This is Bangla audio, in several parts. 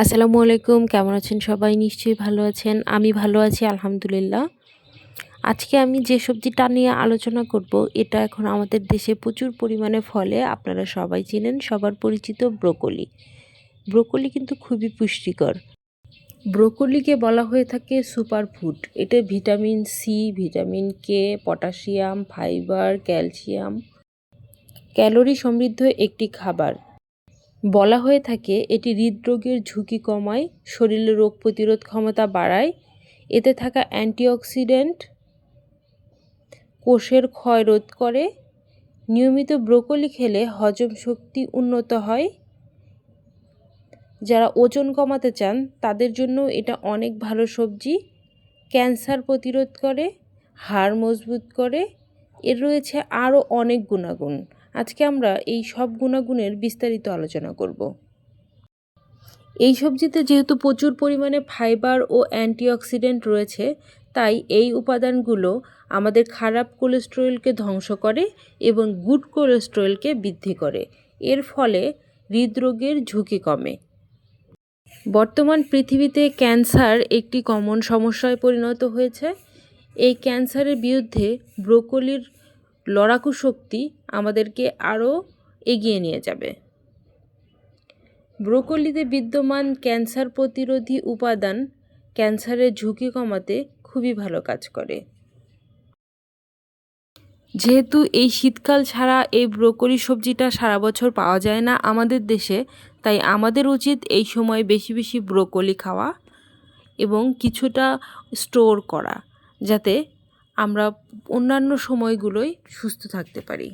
আসসালামু আলাইকুম। কেমন আছেন সবাই? নিশ্চয়ই ভালো আছেন। আমি ভালো আছি আলহামদুলিল্লাহ। আজকে আমি যে সবজিটা নিয়ে আলোচনা করব, এটা এখন আমাদের দেশে প্রচুর পরিমাণে ফলে। আপনারা সবাই চেনেন, সবার পরিচিত ব্রোকলি। ব্রোকলি কিন্তু খুবই পুষ্টিকর। ব্রোকলিকে বলা হয়ে থাকে সুপার ফুড। এতে vitamin C, vitamin K, potassium, fibre, calcium, calorie সমৃদ্ধ একটি খাবার। বলা হয়ে থাকে এটি হৃদরোগের ঝুঁকি কমায়, শরীরে রোগ প্রতিরোধ ক্ষমতা বাড়ায়। এতে থাকা অ্যান্টিঅক্সিডেন্ট কোষের ক্ষয় রোধ করে। নিয়মিত ব্রোকলি খেলে হজম শক্তি উন্নত হয়। যারা ওজন কমাতে চান তাদের জন্য এটা অনেক ভালো সবজি। ক্যান্সার প্রতিরোধ করে, হাড় মজবুত করে। এর রয়েছে আরও অনেক গুণাগুণ। আজকে আমরা এই সব গুণাগুণের বিস্তারিত আলোচনা করব। এই সবজিতে যেহেতু প্রচুর পরিমাণে ফাইবার ও অ্যান্টিঅক্সিডেন্ট রয়েছে, তাই এই উপাদানগুলো আমাদের খারাপ কোলেস্টেরলকে ধ্বংস করে এবং গুড কোলেস্টেরলকে বৃদ্ধি করে। এর ফলে হৃদরোগের ঝুঁকি কমে। বর্তমান পৃথিবীতে ক্যান্সার একটি কমন সমস্যায় পরিণত হয়েছে। এই ক্যান্সারের বিরুদ্ধে ব্রোকলির লড়াকু শক্তি আমাদেরকে আরও এগিয়ে নিয়ে যাবে। ব্রোকলিতে বিদ্যমান ক্যান্সার প্রতিরোধী উপাদান ক্যান্সারের ঝুঁকি কমাতে খুবই ভালো কাজ করে। যেহেতু এই শীতকাল ছাড়া এই ব্রোকলি সবজিটা সারা বছর পাওয়া যায় না আমাদের দেশে, তাই আমাদের উচিত এই সময় বেশি বেশি ব্রোকলি খাওয়া এবং কিছুটা স্টোর করা, যাতে আমরা অন্যান্য সময়গুলোয় সুস্থ থাকতে পারি।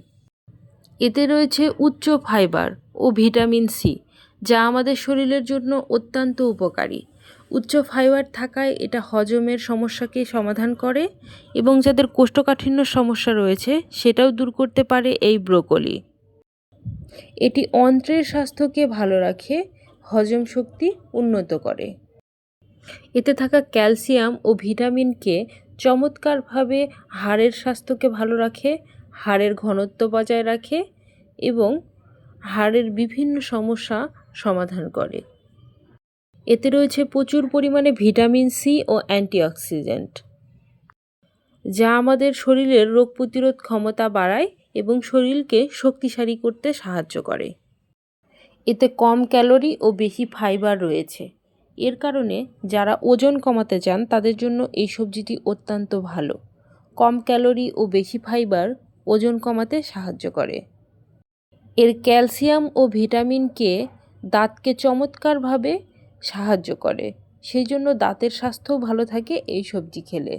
এতে রয়েছে উচ্চ ফাইবার ও ভিটামিন সি, যা আমাদের শরীরের জন্য অত্যন্ত উপকারী। উচ্চ ফাইবার থাকায় এটা হজমের সমস্যাকে সমাধান করে এবং যাদের কোষ্ঠকাঠিন্য সমস্যা রয়েছে সেটাও দূর করতে পারে এই ব্রোকলি। এটি অন্ত্রের স্বাস্থ্যকে ভালো রাখে, হজম শক্তি উন্নত করে। এতে থাকা ক্যালসিয়াম ও ভিটামিনকে চমৎকারভাবে হাড়ের স্বাস্থ্যকে ভালো রাখে, হাড়ের ঘনত্ব বজায় রাখে এবং হাড়ের বিভিন্ন সমস্যা সমাধান করে। এতে রয়েছে প্রচুর পরিমাণে ভিটামিন সি ও অ্যান্টিঅক্সিডেন্ট, যা আমাদের শরীরের রোগ প্রতিরোধ ক্ষমতা বাড়ায় এবং শরীরকে শক্তিশালী করতে সাহায্য করে। এতে কম ক্যালোরি ও বেশি ফাইবার রয়েছে। এর কারণে যারা ওজন কমাতে চান তাদের জন্য এই সবজিটি অত্যন্ত ভালো। কম ক্যালোরি ও বেশি ফাইবার ওজন কমাতে সাহায্য করে। এর ক্যালসিয়াম ও ভিটামিন কে দাঁতকে চমৎকারভাবে সাহায্য করে, সেই জন্য দাঁতের স্বাস্থ্যও ভালো থাকে এই সবজি খেলে।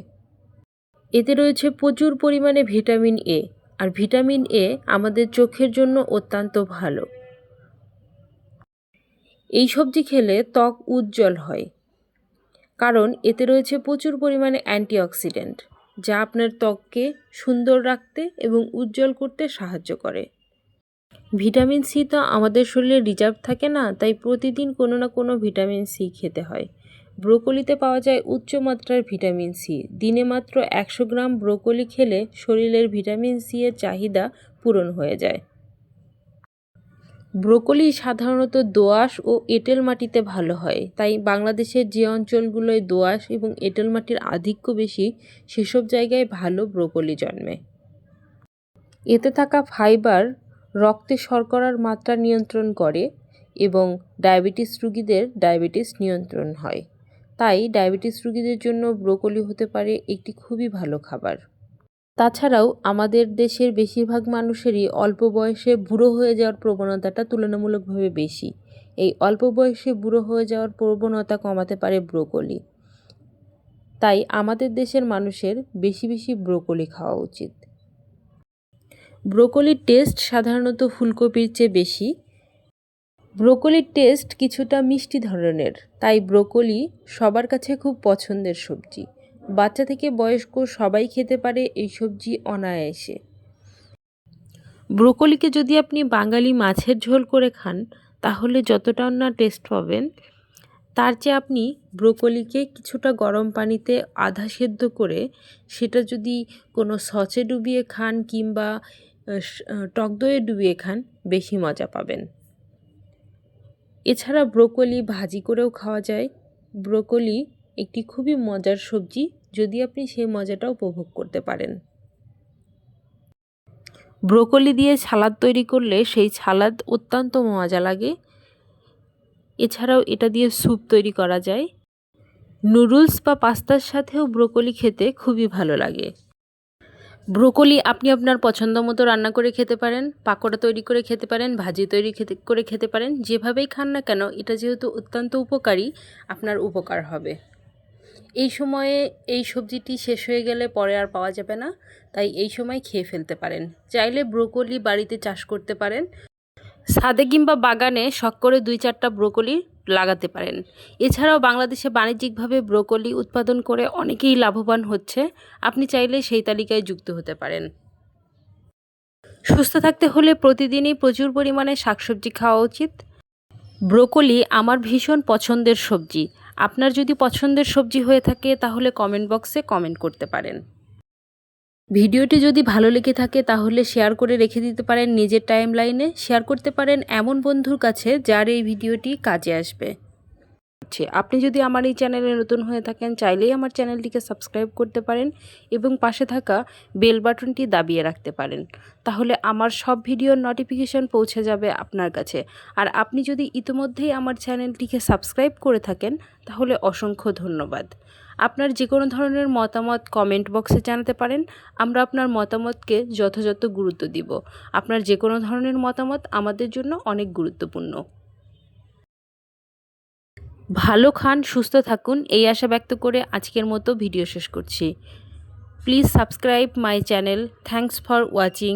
এতে রয়েছে প্রচুর পরিমাণে vitamin A, R vitamin A আমাদের চোখের জন্য অত্যন্ত ভালো। এই সবজি খেলে ত্বক উজ্জ্বল হয়, কারণ এতে রয়েছে প্রচুর পরিমাণে অ্যান্টিঅক্সিডেন্ট, যা আপনার ত্বককে সুন্দর রাখতে এবং উজ্জ্বল করতে সাহায্য করে। ভিটামিন সি তো আমাদের শরীরে রিজার্ভ থাকে না, তাই প্রতিদিন কোনো না কোনো ভিটামিন সি খেতে হয়। ব্রোকলিতে পাওয়া যায় উচ্চ মাত্রার ভিটামিন সি। দিনে মাত্র 100 গ্রাম ব্রোকলি খেলে শরীরের ভিটামিন সি এর চাহিদা পূরণ হয়ে যায়। ব্রোকলি সাধারণত দোআঁশ ও এঁটেল মাটিতে ভালো হয়, তাই বাংলাদেশের যে অঞ্চলগুলোয় দোআঁশ এবং এঁটেল মাটির আধিক্য বেশি, সেসব জায়গায় ভালো ব্রোকলি জন্মে। এতে থাকা ফাইবার রক্তে শর্করার মাত্রা নিয়ন্ত্রণ করে এবং ডায়াবেটিস রোগীদের ডায়াবেটিস নিয়ন্ত্রণ হয়। তাই ডায়াবেটিস রোগীদের জন্য ব্রোকলি হতে পারে একটি খুবই ভালো খাবার। তাছাড়াও আমাদের দেশের বেশিরভাগ মানুষেরই অল্প বয়সে বুড়ো হয়ে যাওয়ার প্রবণতাটা তুলনামূলকভাবে বেশি। এই অল্প বয়সে বুড়ো হয়ে যাওয়ার প্রবণতা কমাতে পারে ব্রোকলি। তাই আমাদের দেশের মানুষের বেশি বেশি ব্রোকলি খাওয়া উচিত। ব্রোকলির টেস্ট সাধারণত ফুলকপির চেয়ে বেশি। ব্রোকলির টেস্ট কিছুটা মিষ্টি ধরনের, তাই ব্রোকলি সবার কাছে খুব পছন্দের সবজি। বাচ্চা থেকে বয়স্ক সবাই খেতে পারে এই সবজি অনায়াসে। ব্রোকলিকে যদি আপনি বাঙালি মাছের ঝোল করে খান, তাহলে যতটা না টেস্ট পাবেন, তার চেয়ে আপনি ব্রোকলিকে কিছুটা গরম পানিতে আধা সেদ্ধ করে সেটা যদি কোনো সসে ডুবিয়ে খান কিংবা টক দইয়ে ডুবিয়ে খান, বেশি মজা পাবেন। এছাড়া ব্রোকলি ভাজি করেও খাওয়া যায়। ব্রোকলি একটি খুবই মজার সবজি, যদি আপনি সেই মজাটা উপভোগ করতে পারেন। ব্রোকলি দিয়ে সালাদ তৈরি করলে সেই সালাদ অত্যন্ত মজা লাগে। এছাড়াও এটা দিয়ে স্যুপ তৈরি করা যায়। নুডলস বা পাস্তার সাথেও ব্রোকলি খেতে খুবই ভালো লাগে। ব্রোকলি আপনি আপনার পছন্দ মতো রান্না করে খেতে পারেন, পাকোড়া তৈরি করে খেতে পারেন, ভাজি তৈরি করে খেতে পারেন। যেভাবেই খান না কেন, এটা যেহেতু অত্যন্ত উপকারী, আপনার উপকার হবে। এই সময়ে এই সবজিটি শেষ হয়ে গেলে পরে আর পাওয়া যাবে না, তাই এই সময় খেয়ে ফেলতে পারেন। চাইলে ব্রোকলি বাড়িতে চাষ করতে পারেন, ছাদে কিংবা বাগানে শখ করে 2-4টা ব্রোকলি লাগাতে পারেন। এছাড়াও বাংলাদেশে বাণিজ্যিকভাবে ব্রোকলি উৎপাদন করে অনেকেই লাভবান হচ্ছে, আপনি চাইলে সেই তালিকায় যুক্ত হতে পারেন। সুস্থ থাকতে হলে প্রতিদিনই প্রচুর পরিমাণে শাকসবজি খাওয়া উচিত। ব্রোকলি আমার ভীষণ পছন্দের সবজি। আপনার যদি পছন্দের সবজি হয়ে থাকে তাহলে কমেন্ট বক্সে কমেন্ট করতে পারেন। ভিডিওটি যদি ভালো লেগে থাকে তাহলে শেয়ার করে রেখে দিতে পারেন নিজের টাইমলাইনে। শেয়ার করতে পারেন এমন বন্ধুর কাছে যার এই ভিডিওটি কাজে আসবে। আপনি যদি আমার এই চ্যানেলে নতুন হয়ে থাকেন, চাইলেই আমার চ্যানেলটিকে সাবস্ক্রাইব করতে পারেন এবং পাশে থাকা বেল বাটনটি দাবিয়ে রাখতে পারেন। তাহলে আমার সব ভিডিওর নোটিফিকেশন পৌঁছে যাবে আপনার কাছে। আর আপনি যদি ইতিমধ্যেই আমার চ্যানেলটিকে সাবস্ক্রাইব করে থাকেন তাহলে অসংখ্য ধন্যবাদ। আপনার যে কোনো ধরনের মতামত কমেন্ট বক্সে জানাতে পারেন। আমরা আপনার মতামতকে যথাযথ গুরুত্ব দিব। আপনার যে কোনো ধরনের মতামত আমাদের জন্য অনেক গুরুত্বপূর্ণ। ভালো খান, সুস্থ থাকুন, এই আশা ব্যক্ত করে আজকের মতো ভিডিও শেষ করছি। Please subscribe my channel. Thanks for watching.